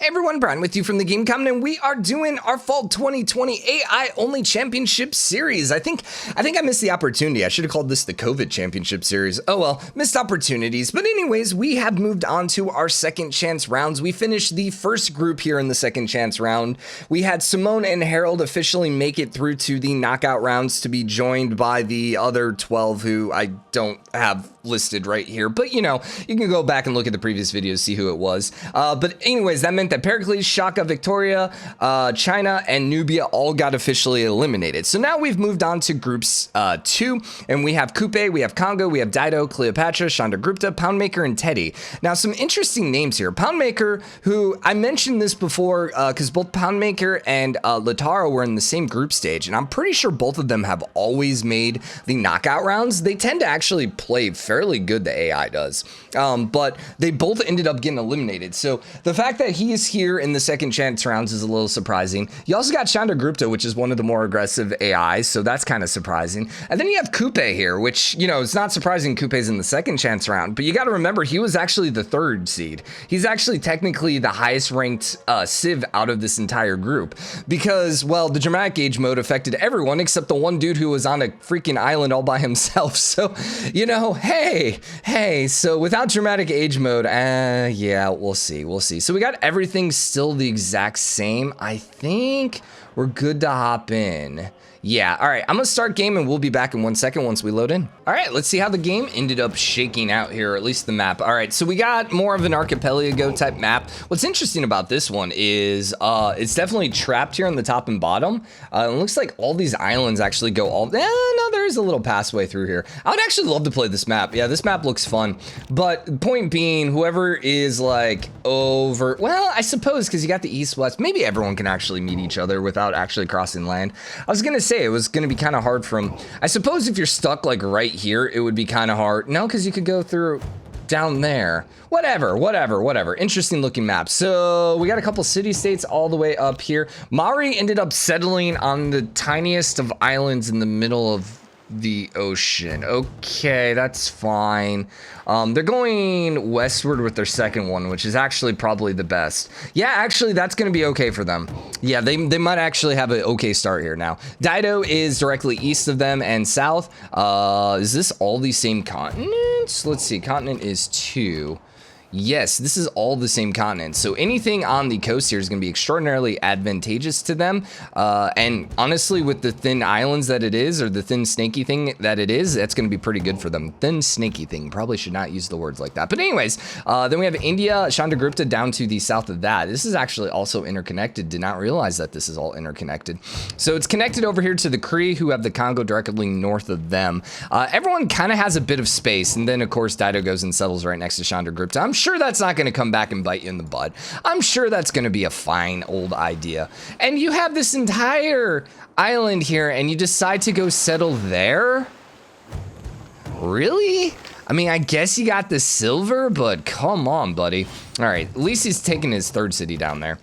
Everyone, Brian with you from the Game Common, and we are doing our Fall 2020 AI Only Championship Series. I think I missed the opportunity. I should have called this the COVID Championship Series. Oh well, missed opportunities. But anyways, we have moved on to our second chance rounds. We finished the first group here in the second chance round. We had Simón and Harald officially make it through to the knockout rounds to be joined by the other 12 who I don't have listed right here. But you know, you can go back and look at the previous videos, see who it was. But anyways, that meant that Pericles, Shaka, Victoria, China, and Nubia all got officially eliminated. So now we've moved on to groups 2, and we have Kupe, we have Congo, we have Dido, Cleopatra, Chandragupta, Poundmaker, and Teddy. Now, some interesting names here. Poundmaker, who I mentioned this before, because both Poundmaker and Laurier were in the same group stage, and I'm pretty sure both of them have always made the knockout rounds. They tend to actually play fairly good, the AI does, but they both ended up getting eliminated. So the fact that he is here in the second chance rounds is a little surprising. You also got Chandragupta, which is one of the more aggressive AIs, so that's kind of surprising. And then you have Kupe here, which, you know, it's not surprising Kupe's in the second chance round, but you got to remember he was actually the 3rd seed. He's actually technically the highest ranked Civ out of this entire group because, well, the dramatic age mode affected everyone except the one dude who was on a freaking island all by himself. So, you know, hey, so without dramatic age mode, yeah, we'll see. So we got everything still the exact same. I think we're good to hop in. Yeah, all right, I'm gonna start game and we'll be back in 1 second once we load in. All right, let's see how the game ended up shaking out here, or at least the map. All right, so we got more of an archipelago type map. What's interesting about this one is it's definitely trapped here on the top and bottom. It looks like all these islands actually go all, no, there is a little passway through here. I would actually love to play this map. Yeah, this map looks fun. But point being, whoever is like over, well, I suppose because you got the east-west, maybe everyone can actually meet each other without actually crossing land. I was gonna say, it was going to be kind of hard from, I suppose if you're stuck like right here, it would be kind of hard. No, because you could go through down there. Whatever. Interesting looking map. So we got a couple city-states all the way up here. Maori ended up settling on the tiniest of islands in the middle of the ocean. Okay, that's fine. They're going westward with their second one, which is actually probably the best. Yeah, actually, that's going to be okay for them. Yeah, they might actually have an okay start here now. Dido is directly east of them and south. Is this all the same continents? Let's see. Continent is 2. Yes, this is all the same continent. So anything on the coast here is going to be extraordinarily advantageous to them. And honestly, with the thin islands that it is, or the thin snaky thing that it is, that's going to be pretty good for them. Thin snaky thing. Probably should not use the words like that. But anyways, then we have India, Chandragupta down to the south of that. This is actually also interconnected. Did not realize that this is all interconnected. So it's connected over here to the Cree, who have the Congo directly north of them. Everyone kind of has a bit of space. And then, of course, Dido goes and settles right next to Chandragupta. I'm sure that's not going to come back and bite you in the butt. I'm sure that's going to be a fine old idea. And you have this entire island here and you decide to go settle there? Really? I mean, I guess you got the silver, but come on, buddy. All right, at least he's taking his 3rd city down there.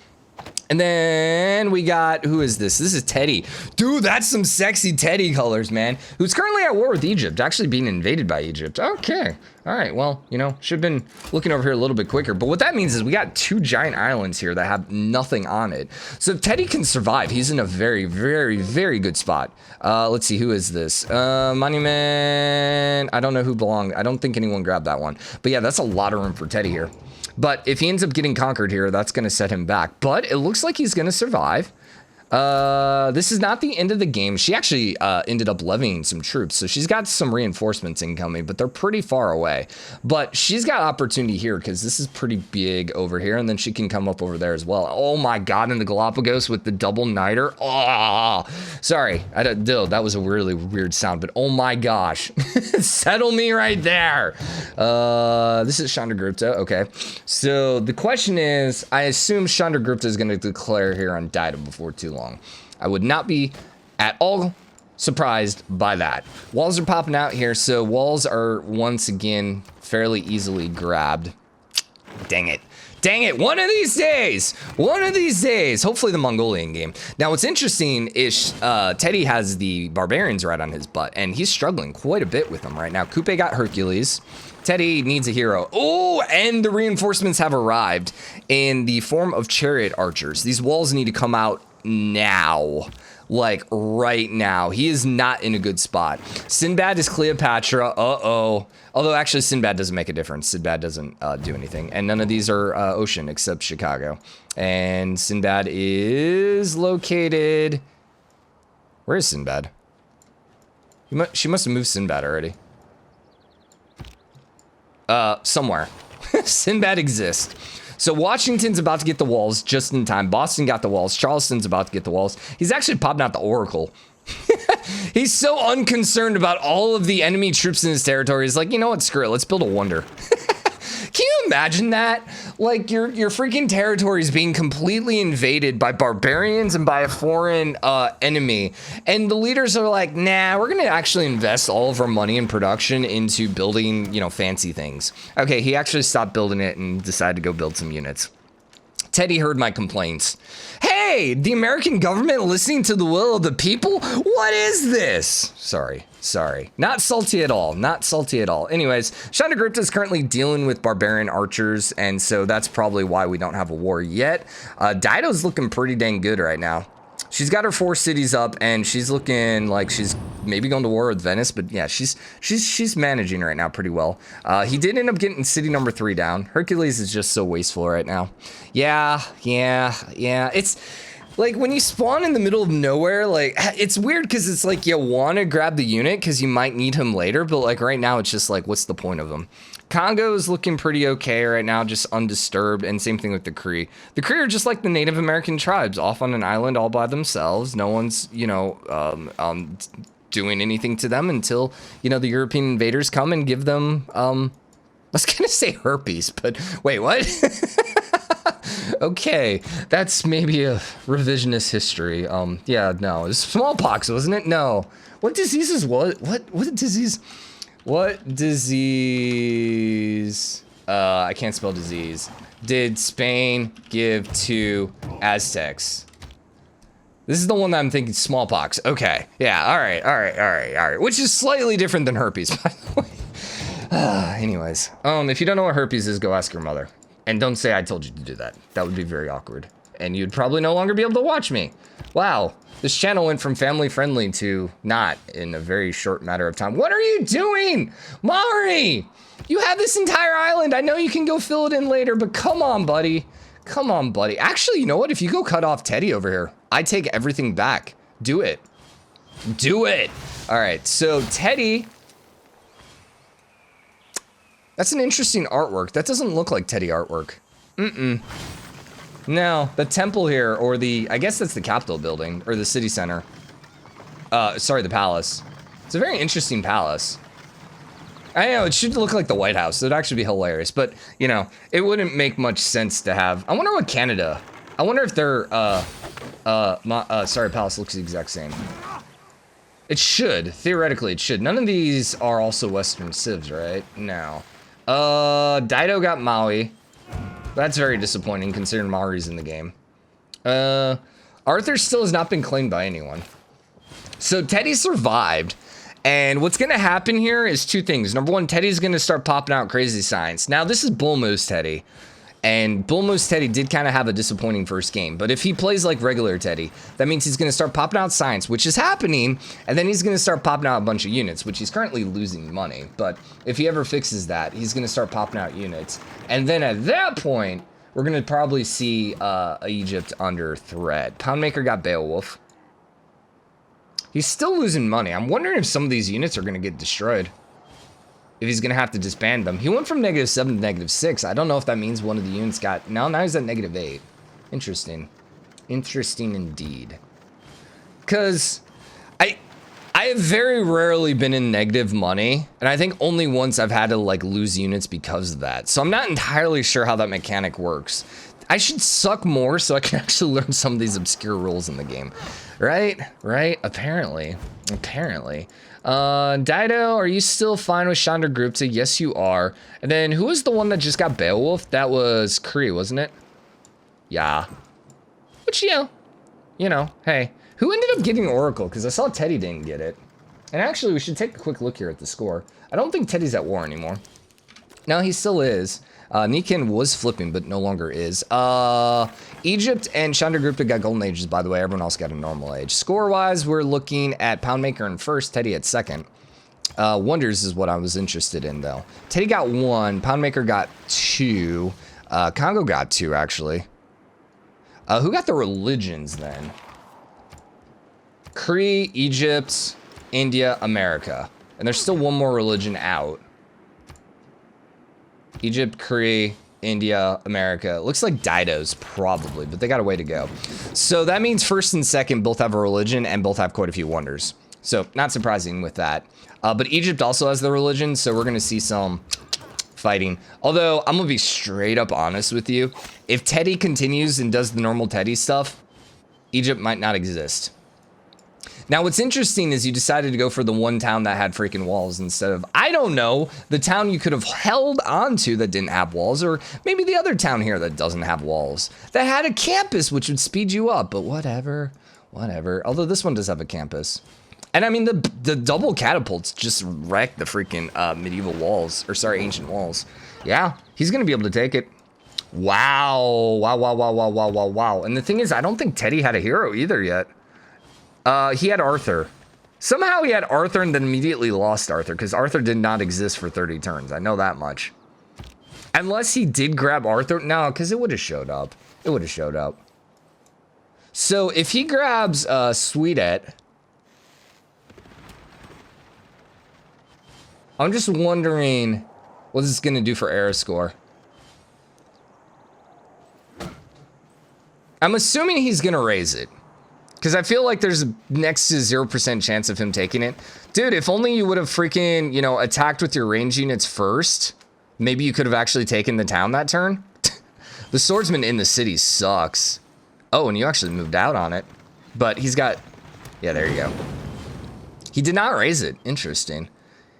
And then we got, who is this? This is Teddy. Dude, that's some sexy Teddy colors, man. Who's currently at war with Egypt, actually being invaded by Egypt. Okay. All right, well, you know, should have been looking over here a little bit quicker. But what that means is we got 2 giant islands here that have nothing on it. So if Teddy can survive, he's in a very, very, very good spot. Let's see, who is this? Monument. I don't know who belonged. I don't think anyone grabbed that one. But yeah, that's a lot of room for Teddy here. But if he ends up getting conquered here, that's going to set him back. But it looks like he's going to survive. This is not the end of the game. She actually ended up levying some troops, so she's got some reinforcements incoming, but they're pretty far away. But she's got opportunity here because this is pretty big over here, and then she can come up over there as well. Oh my God, in the Galapagos with the double niter. Oh, sorry, that was a really weird sound, but oh my gosh, settle me right there. This is Chandragupta. Okay, so the question is, I assume Chandragupta is going to declare here on Dido before too long. I would not be at all surprised by that. Walls are popping out here, so walls are once again fairly easily grabbed. Dang it. Dang it, one of these days. Hopefully the Mongolian game. Now, what's interesting is Teddy has the barbarians right on his butt, and he's struggling quite a bit with them right now. Kupe got Hercules. Teddy needs a hero. Oh, and the reinforcements have arrived in the form of chariot archers. These walls need to come out now. Like right now. He is not in a good spot. Sinbad is Cleopatra. Uh-oh. Although actually Sinbad doesn't make a difference. Sinbad doesn't do anything. And none of these are ocean except Chicago. And Sinbad is located... Where is Sinbad? She must have moved Sinbad already. Somewhere. Sinbad exists. So Washington's about to get the walls just in time. Boston got the walls. Charleston's about to get the walls. He's actually popping out the Oracle. He's so unconcerned about all of the enemy troops in his territory. He's like, you know what? Screw it. Let's build a wonder. Can you imagine that? Like your freaking territory is being completely invaded by barbarians and by a foreign enemy. And the leaders are like, nah, we're going to actually invest all of our money in production into building, you know, fancy things. Okay, he actually stopped building it and decided to go build some units. Teddy heard my complaints. Hey, the American government listening to the will of the people? What is this? Sorry. Not salty at all. Anyways, Chandragupta is currently dealing with barbarian archers, and so that's probably why we don't have a war yet. Dido's looking pretty dang good right now. She's got her 4 cities up, and she's looking like she's maybe going to war with Venice, but yeah, she's managing right now pretty well. He did end up getting city number 3 down. Hercules is just so wasteful right now. Yeah. It's like when you spawn in the middle of nowhere, like it's weird because it's like you want to grab the unit because you might need him later, but like right now it's just like, what's the point of him? Congo is looking pretty okay right now, just undisturbed, and same thing with the Cree. The Cree are just like the Native American tribes, off on an island all by themselves. No one's, you know, doing anything to them until, you know, the European invaders come and give them, I was gonna say herpes, but wait, what? Okay, that's maybe a revisionist history. Yeah, no, it's smallpox, wasn't it? No. What diseases was, what disease? What disease, I can't spell disease, did Spain give to Aztecs? This is the one that I'm thinking, smallpox. Okay, yeah, all right. Which is slightly different than herpes, by the way. Anyways, if you don't know what herpes is, go ask your mother. And don't say I told you to do that. That would be very awkward. And you'd probably no longer be able to watch me. Wow. This channel went from family friendly to not in a very short matter of time. What are you doing? Maori! You have this entire island. I know you can go fill it in later, but come on, buddy. Actually, you know what? If you go cut off Teddy over here, I take everything back. Do it. All right, so Teddy. That's an interesting artwork. That doesn't look like Teddy artwork. No, the temple here, or I guess that's the Capitol building, or the city center. Sorry, the palace. It's a very interesting palace. I know, it should look like the White House. It'd actually be hilarious, but, you know, it wouldn't make much sense to have. I wonder what Canada, I wonder if their, sorry, palace looks the exact same. It should, theoretically it should. None of these are also Western civs, right? No. Dido got Maui. That's very disappointing considering Maori's in the game. Arthur still has not been claimed by anyone. So Teddy survived. And what's going to happen here is 2 things. Number 1, Teddy's going to start popping out crazy signs. Now, this is Bullmoose Teddy. And Bullmoose Teddy did kind of have a disappointing first game. But if he plays like regular Teddy, that means he's going to start popping out science, which is happening. And then he's going to start popping out a bunch of units, which he's currently losing money. But if he ever fixes that, he's going to start popping out units. And then at that point, we're going to probably see Egypt under threat. Poundmaker got Beowulf. He's still losing money. I'm wondering if some of these units are going to get destroyed. If he's going to have to disband them. He went from -7 to -6. I don't know if that means one of the units got... Now he's at -8. Interesting. Interesting indeed. Because I have very rarely been in negative money. And I think only once I've had to like lose units because of that. So I'm not entirely sure how that mechanic works. I should suck more so I can actually learn some of these obscure rules in the game. Right? Right? Apparently. Apparently. Dido, are you still fine with Chandragupta? Yes, you are. And then who was the one that just got Beowulf? That was Cree, wasn't it? Yeah. Which, you know, hey. Who ended up getting Oracle? Because I saw Teddy didn't get it. And actually, we should take a quick look here at the score. I don't think Teddy's at war anymore. No, he still is. Nikan was flipping, but no longer is. Egypt and Chandragupta got golden ages, by the way. Everyone else got a normal age. Score-wise, we're looking at Poundmaker in first, Teddy at second. Wonders is what I was interested in, though. Teddy got 1. Poundmaker got 2. Congo got 2, actually. Who got the religions, then? Cree, Egypt, India, America. And there's still one more religion out. Egypt, Cree, India, America. Looks like Dido's probably, but they got a way to go. So that means first and second both have a religion and both have quite a few wonders. So not surprising with that. But Egypt also has the religion, so we're going to see some fighting. Although I'm going to be straight up honest with you. If Teddy continues and does the normal Teddy stuff, Egypt might not exist. Now, what's interesting is you decided to go for the one town that had freaking walls instead of, I don't know, the town you could have held onto that didn't have walls, or maybe the other town here that doesn't have walls, that had a campus, which would speed you up, but whatever. Although this one does have a campus. And I mean, the double catapults just wrecked the freaking medieval walls, or sorry, ancient walls. Yeah, he's going to be able to take it. Wow. And the thing is, I don't think Teddy had a hero either yet. He had Arthur. Somehow he had Arthur and then immediately lost Arthur, because Arthur did not exist for 30 turns. I know that much. Unless he did grab Arthur. No, because it would have showed up. It would have showed up. So if he grabs Sweden, I'm just wondering what this is going to do for era score. I'm assuming he's going to raise it. Because I feel like there's next to 0% chance of him taking it. Dude, if only you would have freaking, you know, attacked with your range units first, maybe you could have actually taken the town that turn. The swordsman in the city sucks. Oh, and you actually moved out on it. But he's got, yeah, there you go. He did not raise it. Interesting.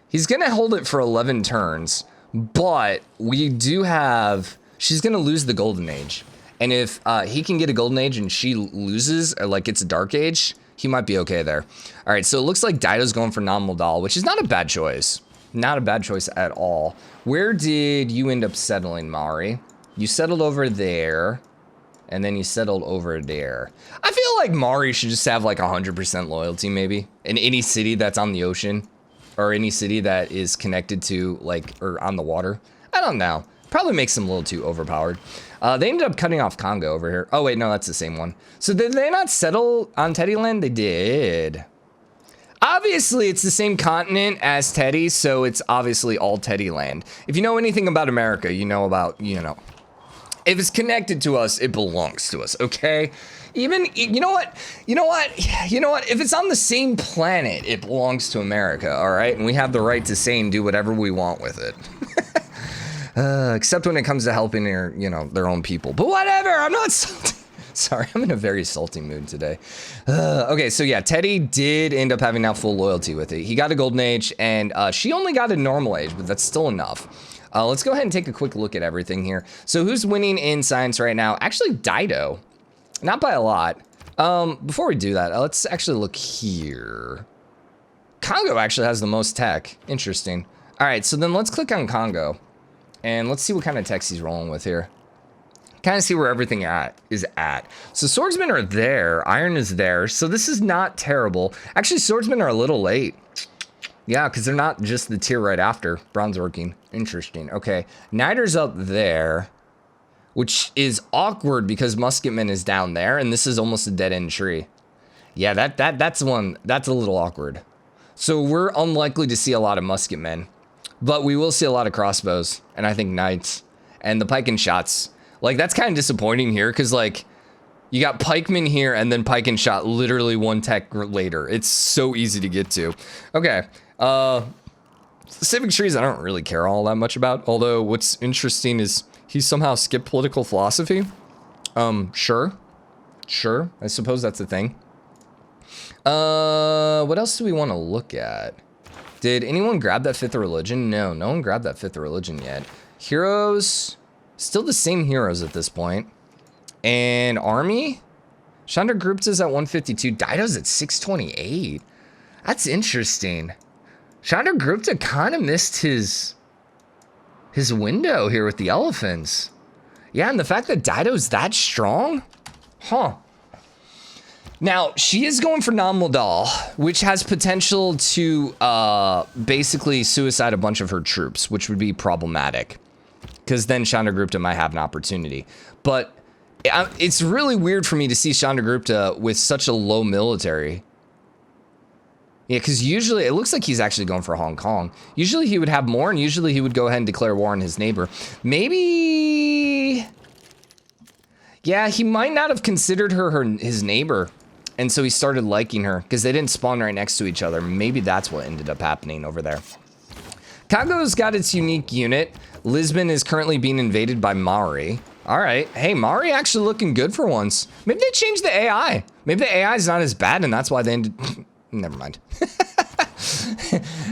He's going to hold it for 11 turns, but we do have, she's going to lose the golden age. And if he can get a golden age and she loses, or like it's a dark age, he might be okay there. All right, so it looks like Dido's going for non-modal, which is not a bad choice. Not a bad choice at all. Where did you end up settling, Maori? You settled over there, and then you settled over there. I feel like Maori should just have like 100% loyalty maybe in any city that's on the ocean, or any city that is connected to like, or on the water. I don't know. Probably makes them a little too overpowered. They ended up cutting off Congo over here. Oh, wait, no, that's the same one. So did they not settle on Teddy land? They did. Obviously, it's the same continent as Teddy, so it's obviously all Teddy land. If you know anything about America, you know about, you know, if it's connected to us, it belongs to us, okay? Even, you know what? If it's on the same planet, it belongs to America, all right? And we have the right to say and do whatever we want with it. Except when it comes to helping their, you know, their own people. But whatever, I'm not salty. Sorry, I'm in a very salty mood today. Okay, so yeah, Teddy did end up having now full loyalty with it. He got a golden age, and she only got a normal age, but that's still enough. Let's go ahead and take a quick look at everything here. So who's winning in science right now? Actually, Dido. Not by a lot. Before we do that, let's actually look here. Congo actually has the most tech. Interesting. All right, so then let's click on Congo. And let's see what kind of text he's rolling with here. Kind of see where everything is at. So swordsmen are there. Iron is there. So this is not terrible. Actually, swordsmen are a little late. Yeah, because they're not just the tier right after. Bronze working. Interesting. Okay. Niter's up there, which is awkward because musketman is down there. And this is almost a dead-end tree. Yeah, that's one. That's a little awkward. So we're unlikely to see a lot of musketmen. But we will see a lot of crossbows, and I think knights, and the pike and shots. Like, that's kind of disappointing here, because, like, you got pikemen here, and then pike and shot literally one tech later. It's so easy to get to. Okay, specific trees I don't really care all that much about, although what's interesting is he somehow skipped political philosophy. Sure. Sure. I suppose that's a thing. What else do we want to look at? Did anyone grab that 5th religion? No, no one grabbed that 5th religion yet. Heroes, still the same heroes at this point. And army? Chandragupta's at 152. Dido's at 628. That's interesting. Chandragupta kind of missed his window here with the elephants. Yeah, and the fact that Dido's that strong? Huh. Now, she is going for non-modal, which has potential to basically suicide a bunch of her troops, which would be problematic. Because then Chandragupta might have an opportunity. But it's really weird for me to see Chandragupta with such a low military. Yeah, because usually, it looks like he's actually going for Hong Kong. Usually he would have more, and usually he would go ahead and declare war on his neighbor. Maybe... Yeah, he might not have considered her his neighbor. And so he started liking her, because they didn't spawn right next to each other. Maybe that's what ended up happening over there. Congo's got its unique unit. Lisbon is currently being invaded by Maori. All right. Hey, Maori actually looking good for once. Maybe they changed the AI. Maybe the AI is not as bad, and that's why they ended... Never mind.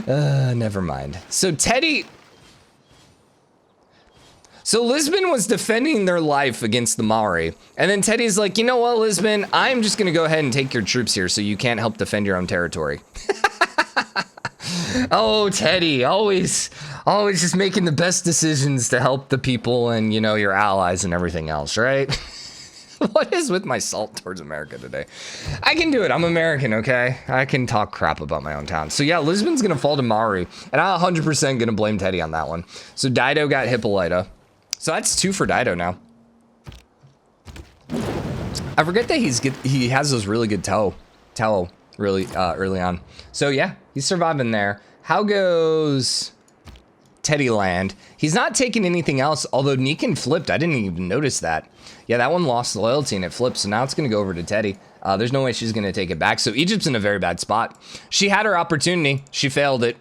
Never mind. So Teddy... So Lisbon was defending their life against the Maori. And then Teddy's like, you know what, Lisbon? I'm just going to go ahead and take your troops here so you can't help defend your own territory. Oh, Teddy, always just making the best decisions to help the people and, you know, your allies and everything else, right? What is with my salt towards America today? I can do it. I'm American, okay? I can talk crap about my own town. So yeah, Lisbon's going to fall to Maori. And I'm 100% going to blame Teddy on that one. So Dido got Hippolyta. So that's 2 for Dido now. I forget that he has those really good tallow really early on. So yeah, he's surviving there. How goes Teddy land? He's not taking anything else, although Nikan flipped. I didn't even notice that. Yeah, that one lost loyalty and it flipped, so now it's going to go over to Teddy. There's no way she's going to take it back. So Egypt's in a very bad spot. She had her opportunity. She failed it.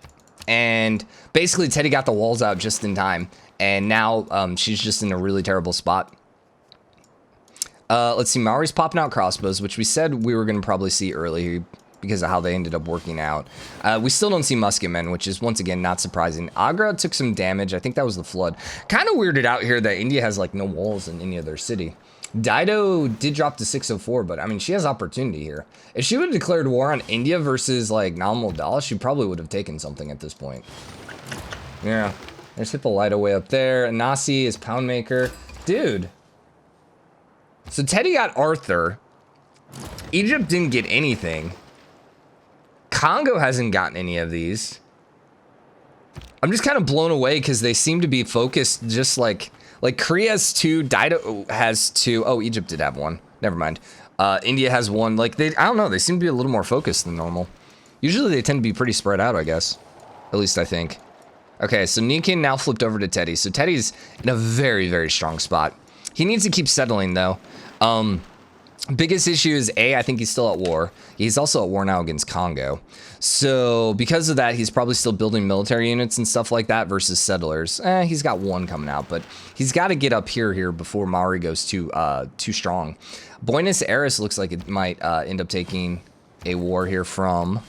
And basically Teddy got the walls out just in time. And now she's just in a really terrible spot. Let's see, Maori's popping out crossbows, which we said we were going to probably see early because of how they ended up working out. We still don't see musketmen, which is, once again, not surprising. Agra took some damage. I think that was the flood. Kind of weirded out here that India has, like, no walls in any other city. Dido did drop to 604, but, I mean, she has opportunity here. If she would have declared war on India versus, like, Nalmal Dal, she probably would have taken something at this point. Yeah. There's Hippolyta way up there. Nasi is Poundmaker. Dude. So Teddy got Arthur. Egypt didn't get anything. Congo hasn't gotten any of these. I'm just kind of blown away because they seem to be focused just like Cree has 2, Dido has 2. Oh, Egypt did have 1. Never mind. India has 1. Like, I don't know. They seem to be a little more focused than normal. Usually they tend to be pretty spread out, I guess. At least I think. Okay, so Nikan now flipped over to Teddy. So Teddy's in a very, very strong spot. He needs to keep settling, though. Biggest issue is, I think he's still at war. He's also at war now against Congo. So because of that, he's probably still building military units and stuff like that versus settlers. He's got 1 coming out, but he's got to get up here before Maori goes too strong. Buenos Aires looks like it might end up taking a war here from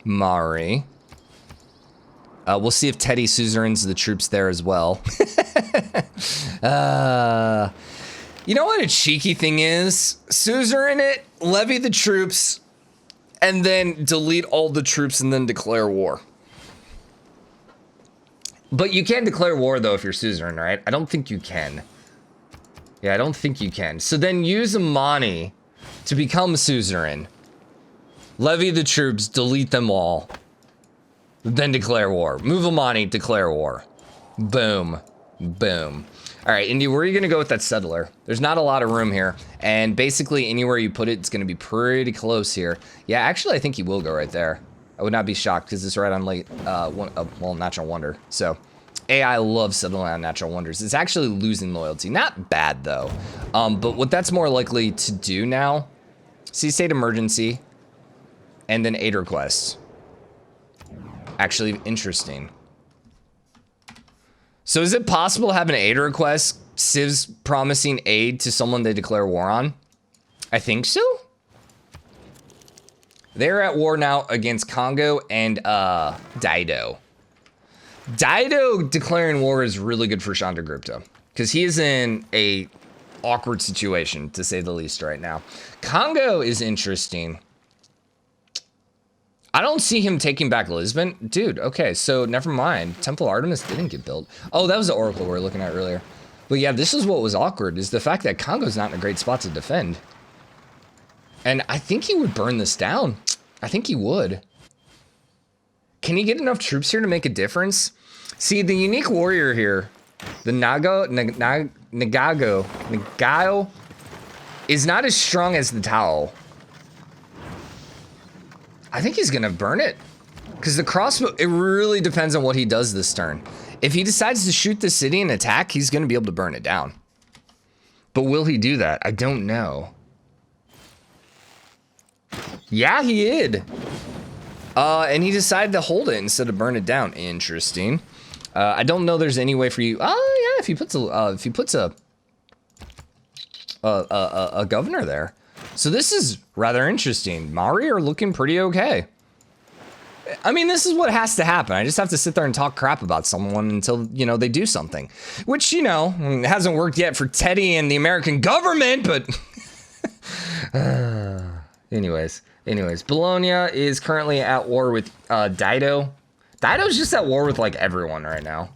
Maori. We'll see if Teddy suzerains the troops there as well. You know what a cheeky thing is? Suzerain it, levy the troops, and then delete all the troops and then declare war. But you can't declare war, though, if you're suzerain, right? I don't think you can. Yeah, I don't think you can. So then use Amani to become suzerain. Levy the troops, delete them all. Then declare war. Move Amani, declare war. Boom. Boom. All right, India, where are you going to go with that settler? There's not a lot of room here. And basically, anywhere you put it, it's going to be pretty close here. Yeah, actually, I think he will go right there. I would not be shocked because it's right on natural wonder. So, AI loves settling on natural wonders. It's actually losing loyalty. Not bad, though. But what that's more likely to do now, see state emergency, and then aid requests. Actually, interesting. So is it possible to have an aid request Civ's promising aid to someone they declare war on. I think so. They're at war now against Congo and Dido. Dido declaring war is really good for Chandragupta because he is in a awkward situation, to say the least, right now. Congo is interesting. I don't see him taking back Lisbon. Dude, okay, so never mind. Temple Artemis didn't get built. Oh, that was the oracle we were looking at earlier. But yeah, this is what was awkward, is the fact that Congo's not in a great spot to defend. And I think he would burn this down. I think he would. Can he get enough troops here to make a difference? See, the unique warrior here, the Nagayo, is not as strong as the Tao. I think he's gonna burn it. Because the crossbow, it really depends on what he does this turn. If he decides to shoot the city and attack, he's gonna be able to burn it down. But will he do that? I don't know. Yeah, he did. And he decided to hold it instead of burn it down. Interesting. I don't know there's any way for you. Oh yeah, if he puts a governor there. So this is rather interesting. Maori are looking pretty okay. I mean, this is what has to happen. I just have to sit there and talk crap about someone until, you know, they do something. Which, you know, hasn't worked yet for Teddy and the American government, but... Anyways, Bologna is currently at war with Dido. Dido's just at war with, like, everyone right now.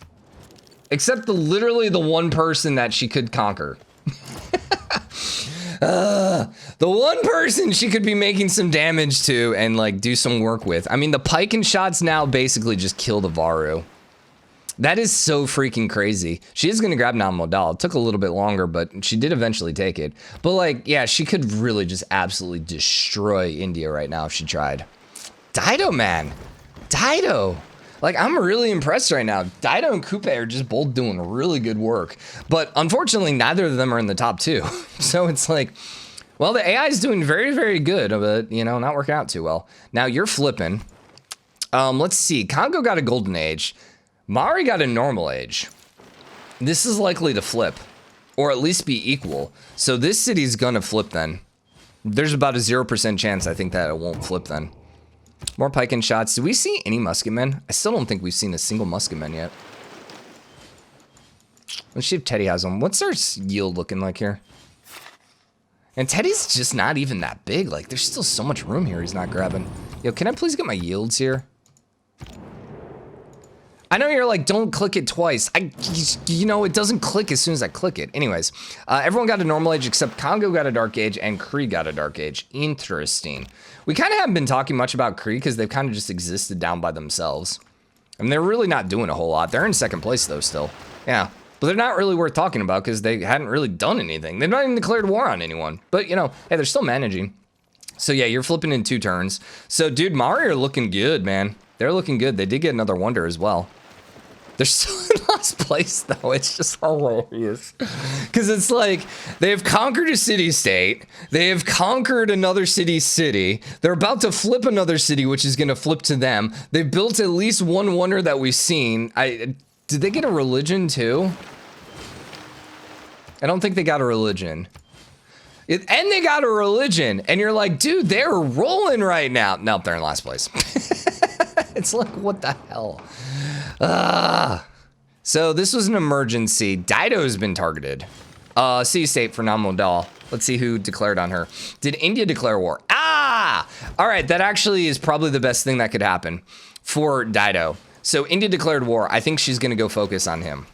Except literally the one person that she could conquer. The one person she could be making some damage to and like do some work with. I mean, the pike and shots now basically just kill the Varu. That is so freaking crazy. She is going to grab Nam Modal. It took a little bit longer, but she did eventually take it. But like, yeah, she could really just absolutely destroy India right now if she tried. Dido, man. Dido. Like, I'm really impressed right now. Dido and Kupe are just both doing really good work. But unfortunately, neither of them are in the top two. So it's like, well, the AI is doing very, very good, but, you know, not working out too well. Now, you're flipping. Let's see. Congo got a golden age. Maori got a normal age. This is likely to flip, or at least be equal. So this city's gonna flip then. There's about a 0% chance, I think, that it won't flip then. More pike and shots. Do we see any musketmen? I still don't think we've seen a single musketman yet. Let's see if Teddy has them. What's our yield looking like here? And Teddy's just not even that big. Like, there's still so much room here he's not grabbing. Yo, can I please get my yields here? I know you're like, don't click it twice. You know, it doesn't click as soon as I click it. Anyways, everyone got a normal age except Congo got a dark age and Cree got a dark age. Interesting. We kind of haven't been talking much about Cree because they've kind of just existed down by themselves. And they're really not doing a whole lot. They're in second place though still. Yeah, but they're not really worth talking about because they hadn't really done anything. They've not even declared war on anyone. But you know, hey, they're still managing. So yeah, you're flipping in 2 turns. So dude, Maori are looking good, man. They're looking good. They did get another wonder as well. They're still in last place, though. It's just hilarious. Because it's like, they've conquered a city-state. They have conquered another city-city. They're about to flip another city, which is going to flip to them. They've built at least one wonder that we've seen. Did they get a religion, too? I don't think they got a religion. And they got a religion. And you're like, dude, they're rolling right now. Nope, they're in last place. It's like, what the hell? So this was an emergency. Dido's been targeted. Sea state for Namodal. Let's see who declared on her. Did India declare war? All right, that actually is probably the best thing that could happen for Dido. So India declared war. I think she's gonna go focus on him.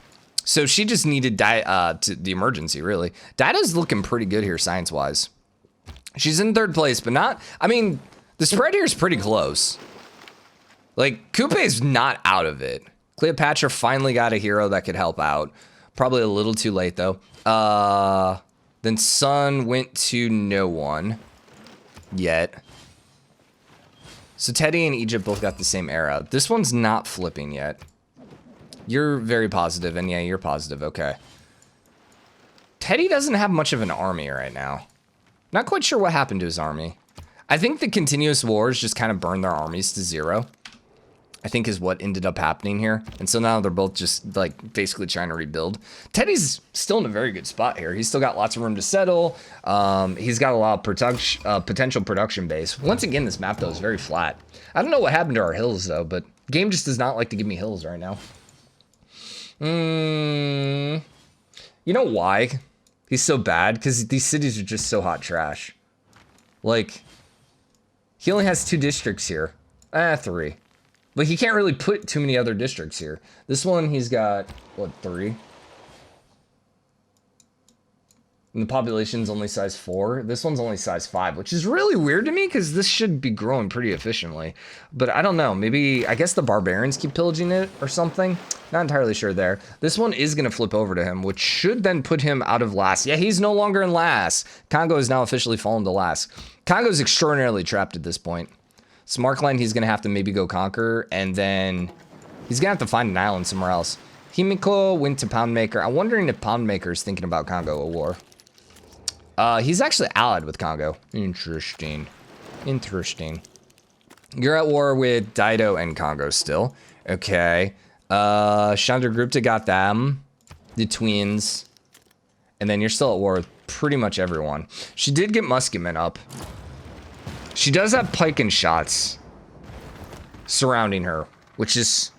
So she just needed to the emergency, really. Dido's looking pretty good here, science-wise. She's in 3rd place, but not, I mean, the spread here is pretty close. Like, Kupe's not out of it. Cleopatra finally got a hero that could help out. Probably a little too late, though. Then Sun went to no one yet. So Teddy and Egypt both got the same era. This one's not flipping yet. You're very positive, and yeah, you're positive. Okay. Teddy doesn't have much of an army right now. Not quite sure what happened to his army. I think the continuous wars just kind of burned their armies to 0. I think is what ended up happening here. And so now they're both just like basically trying to rebuild. Teddy's still in a very good spot here. He's still got lots of room to settle. He's got a lot of potential production base. Once again, this map though is very flat. I don't know what happened to our hills though, but game just does not like to give me hills right now. You know why he's so bad? Because these cities are just so hot trash. Like, he only has 2 districts here. 3. But he can't really put too many other districts here. This one, he's got, what, 3? And the population's only size 4. This one's only size 5, which is really weird to me because this should be growing pretty efficiently. But I don't know. Maybe, I guess the barbarians keep pillaging it or something. Not entirely sure there. This one is going to flip over to him, which should then put him out of last. Yeah, he's no longer in last. Congo has now officially fallen to last. Congo's extraordinarily trapped at this point. Smartline, he's going to have to maybe go conquer, and then he's going to have to find an island somewhere else. Himiko went to Poundmaker. I'm wondering if Poundmaker is thinking about Congo a war. He's actually allied with Congo. Interesting. Interesting. You're at war with Dido and Congo still. Okay. Chandragupta got them. The twins. And then you're still at war with pretty much everyone. She did get musketmen up. She does have pike and shots surrounding her, which is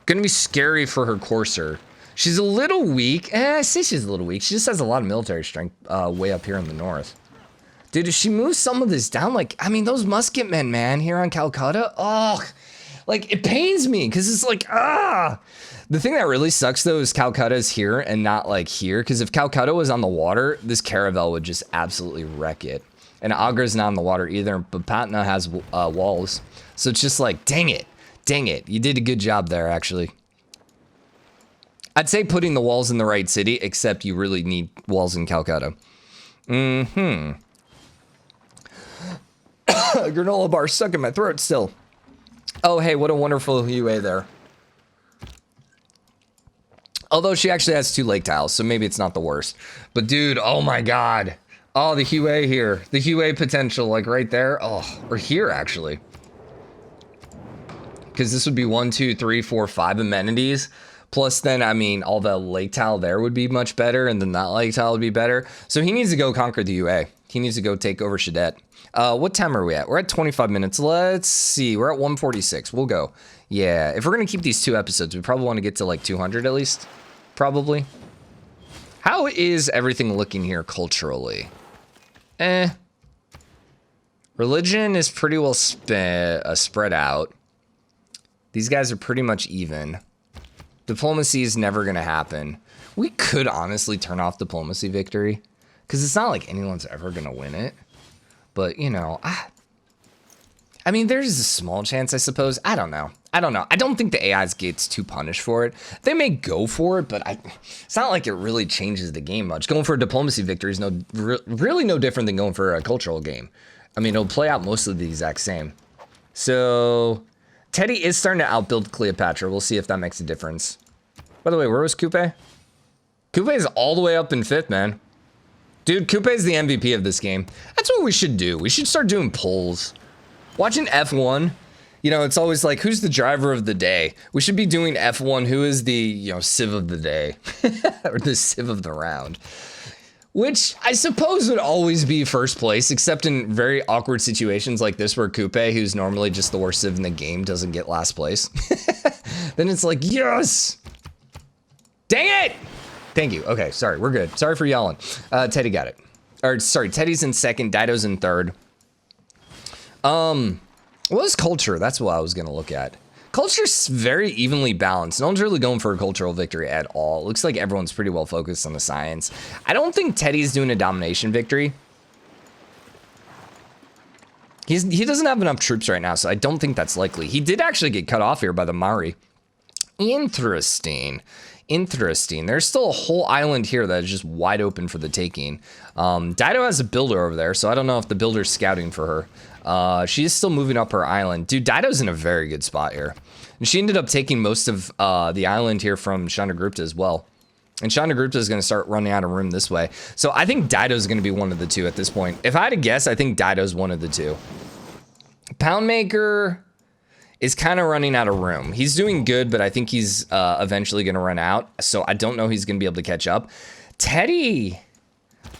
gonna be scary for her courser. She's a little weak. I say she's a little weak. She just has a lot of military strength way up here in the north. Dude, if she moves some of this down, like, I mean, those musketmen, man, here on Calcutta, oh, like, it pains me, because it's like, ah. The thing that really sucks, though, is Calcutta's here and not, like, here, because if Calcutta was on the water, this caravel would just absolutely wreck it. And Agra's not on the water either, but Patna has walls. So it's just like, dang it. Dang it. You did a good job there, actually. I'd say putting the walls in the right city, except you really need walls in Calcutta. Granola bar stuck in my throat still. Oh, hey, what a wonderful UA there. Although she actually has 2 lake tiles, so maybe it's not the worst. But dude, oh my god. Oh, the Hue here. The Hue potential, like right there. Oh, or here, actually. Because this would be 1, 2, 3, 4, 5 amenities. Plus then, I mean, all the lake tile there would be much better, and then that lake tile would be better. So he needs to go conquer the UA. He needs to go take over Shadet. What time are we at? We're at 25 minutes. Let's see. We're at 146. We'll go. Yeah, if we're going to keep these 2 episodes, we probably want to get to like 200 at least. Probably. How is everything looking here culturally? Religion is pretty well spread out. These guys are pretty much even. Diplomacy is never going to happen. We could honestly turn off diplomacy victory, because it's not like anyone's ever going to win it. But, you know, I mean, there's a small chance, I suppose. I don't know. I don't think the AIs gets too punished for it. They may go for it, but it's not like it really changes the game much. Going for a diplomacy victory is really no different than going for a cultural game. I mean, it'll play out mostly the exact same. So, Teddy is starting to outbuild Cleopatra. We'll see if that makes a difference. By the way, where was Kupe? Kupe is all the way up in 5th, man. Dude, Kupe is the MVP of this game. That's what we should do. We should start doing polls. Watching F1, you know, it's always like, who's the driver of the day? We should be doing F1, who is the, you know, civ of the day? Or the civ of the round. Which I suppose would always be first place, except in very awkward situations like this where Kupe, who's normally just the worst civ in the game, doesn't get last place. Then it's like, yes! Dang it! Thank you. Okay, sorry, we're good. Sorry for yelling. Teddy got it. Or, sorry, Teddy's in 2nd, Dido's in 3rd. What is culture? That's what I was gonna look at. Culture's very evenly balanced. No one's really going for a cultural victory at all. It looks like everyone's pretty well focused on the science. I don't think Teddy's doing a domination victory. He doesn't have enough troops right now, so I don't think that's likely. He did actually get cut off here by the Maori. Interesting. Interesting. There's still a whole island here that is just wide open for the taking. Dido has a builder over there, so I don't know if the builder's scouting for her. She is still moving up her island. Dude, Dido's in a very good spot here. And she ended up taking most of the island here from Chandragupta as well. And Chandragupta is going to start running out of room this way. So I think Dido's going to be one of the 2 at this point. If I had to guess, I think Dido's one of the 2. Poundmaker is kind of running out of room. He's doing good, but I think he's eventually going to run out. So I don't know he's going to be able to catch up. Teddy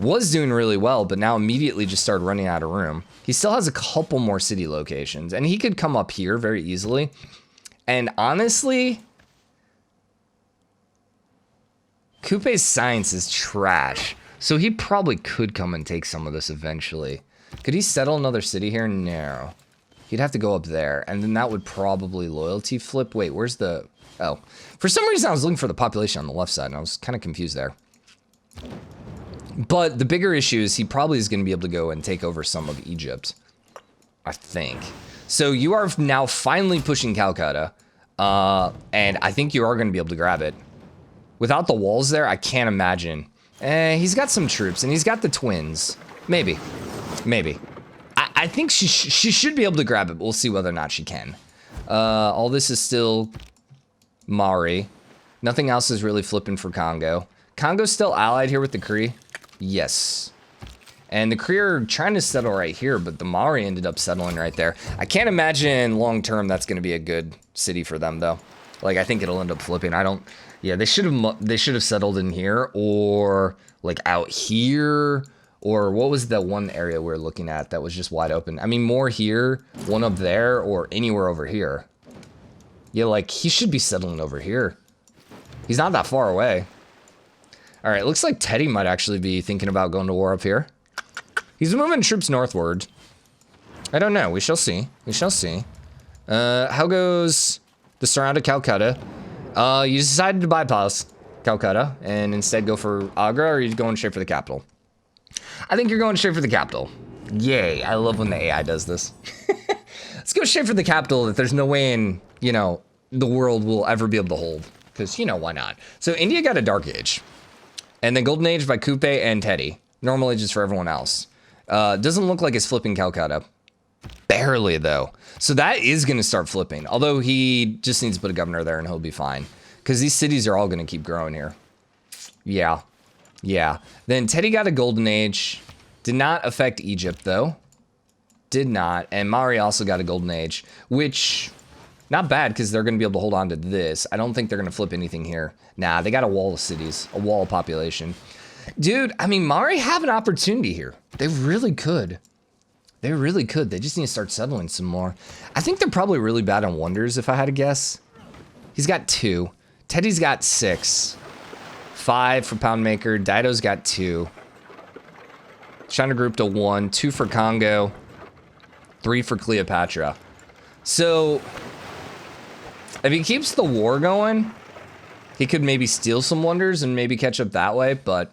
was doing really well, but now immediately just started running out of room. He still has a couple more city locations, and he could come up here very easily. And honestly, Kupe's science is trash, so he probably could come and take some of this eventually. Could he settle another city here? No. He'd have to go up there, and then that would probably loyalty flip. Wait, where's the... Oh. For some reason, I was looking for the population on the left side, and I was kind of confused there. But the bigger issue is he probably is going to be able to go and take over some of Egypt, I think. So you are now finally pushing Calcutta, and I think you are going to be able to grab it. Without the walls there, I can't imagine. He's got some troops, and he's got the twins. Maybe. Maybe. I think she should be able to grab it, but we'll see whether or not she can. All this is still Maori. Nothing else is really flipping for Congo. Congo's still allied here with the Cree. Yes. And the Cree are trying to settle right here, but the Maori ended up settling right there. I can't imagine long-term that's going to be a good city for them, though. Like, I think it'll end up flipping. Yeah, they should have settled in here, or like out here, or what was the one area we were looking at that was just wide open? I mean, more here, one up there, or anywhere over here. Yeah, like, he should be settling over here. He's not that far away. All right, looks like Teddy might actually be thinking about going to war up here. He's moving troops northward. I don't know. We shall see. We shall see. How goes the surrounded Calcutta? You decided to bypass Calcutta and instead go for Agra, or are you going straight for the capital? I think you're going straight for the capital. Yay. I love when the AI does this. Let's go straight for the capital that there's no way in, you know, the world will ever be able to hold. Because, you know, why not? So India got a Dark Age. And then Golden Age by Kupe and Teddy. Normal Ages for everyone else. Doesn't look like it's flipping Calcutta. Barely, though. So that is going to start flipping. Although he just needs to put a governor there and he'll be fine. Because these cities are all going to keep growing here. Yeah. Yeah. Then Teddy got a Golden Age. Did not affect Egypt, though. Did not. And Maori also got a Golden Age. Which, not bad, because they're going to be able to hold on to this. I don't think they're going to flip anything here. Nah, they got a wall of cities. A wall of population. Dude, I mean, Maori have an opportunity here. They really could. They really could. They just need to start settling some more. I think they're probably really bad on wonders, if I had to guess. He's got 2. Teddy's got 6. 5 for Poundmaker. Dido's got 2. Chandragupta 1. 2 for Congo. 3 for Cleopatra. So, if he keeps the war going, he could maybe steal some wonders and maybe catch up that way, but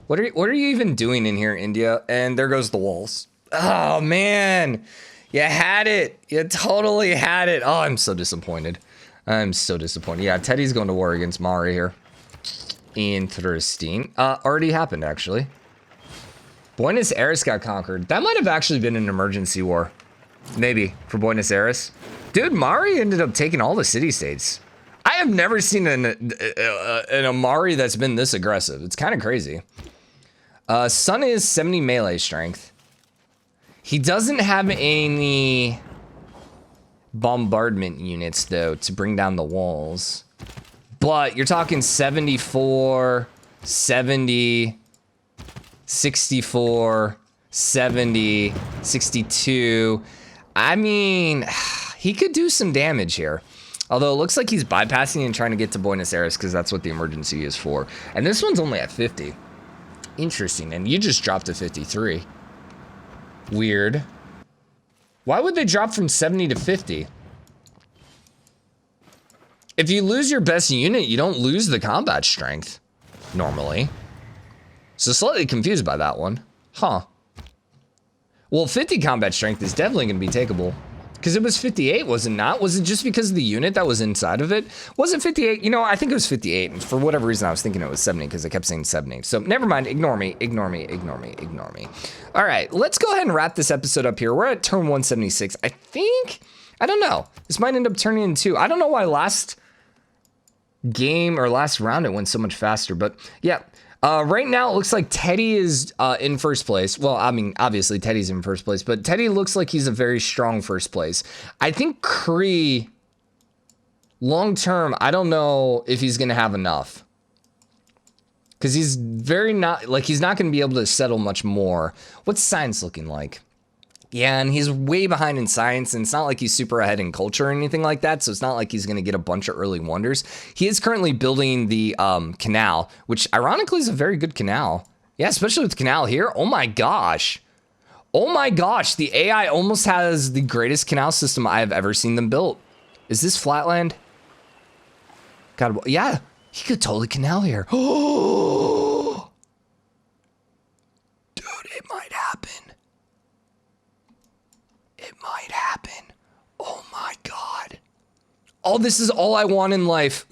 What are you even doing in here, India? And there goes the walls. Oh, man. You had it. You totally had it. Oh, I'm so disappointed. I'm so disappointed. Yeah, Teddy's going to war against Maori here. Interesting. Already happened, actually. Buenos Aires got conquered. That might have actually been an emergency war. Maybe, for Buenos Aires. Dude, Maori ended up taking all the city-states. I have never seen an Amari that's been this aggressive. It's kind of crazy. Sun is 70 melee strength. He doesn't have any bombardment units, though, to bring down the walls. But you're talking 74, 70, 64, 70, 62. I mean, he could do some damage here. Although it looks like he's bypassing and trying to get to Buenos Aires because that's what the emergency is for. And this one's only at 50. Interesting. And you just dropped to 53. Weird. Why would they drop from 70 to 50? If you lose your best unit, you don't lose the combat strength. Normally. So slightly confused by that one. Huh. Well, 50 combat strength is definitely going to be takeable. Because it was 58, was it not? Was it just because of the unit that was inside of it? Was it 58? You know, I think it was 58. And for whatever reason, I was thinking it was 70 because I kept saying 70. So never mind. Ignore me. Ignore me. Ignore me. Ignore me. All right. Let's go ahead and wrap this episode up here. We're at turn 176. I think, I don't know. This might end up turning into, I don't know why last game or last round it went so much faster. But yeah, Right now, it looks like Teddy is in first place. Well, I mean, obviously Teddy's in first place, but Teddy looks like he's a very strong first place. I think Cree, long term, I don't know if he's going to have enough. Because he's he's not going to be able to settle much more. What's science looking like? Yeah, and he's way behind in science, and it's not like he's super ahead in culture or anything like that, so it's not like he's going to get a bunch of early wonders. He is currently building the canal, which ironically is a very good canal. Yeah, especially with the canal here. Oh my gosh. Oh my gosh, the AI almost has the greatest canal system I have ever seen them built. Is this flatland? God, yeah, he could totally canal here. Oh, dude, it might happen. It might happen. Oh my God. Oh, this is all I want in life.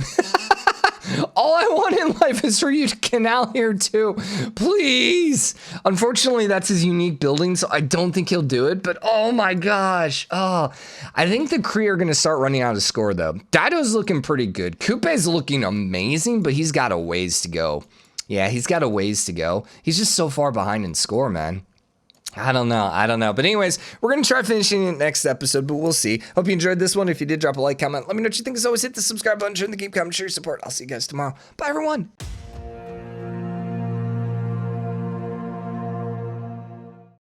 All I want in life is for you to canal here too. Please. Unfortunately, that's his unique building, so I don't think he'll do it, but oh my gosh. Oh, I think the Cree are going to start running out of score though. Dido's looking pretty good. Kupe's looking amazing, but he's got a ways to go. Yeah, he's got a ways to go. He's just so far behind in score, man. I don't know. But anyways, we're going to try finishing it next episode, but we'll see. Hope you enjoyed this one. If you did, drop a like, comment. Let me know what you think. As always, hit the subscribe button, share the game, comment, share your support. I'll see you guys tomorrow. Bye, everyone.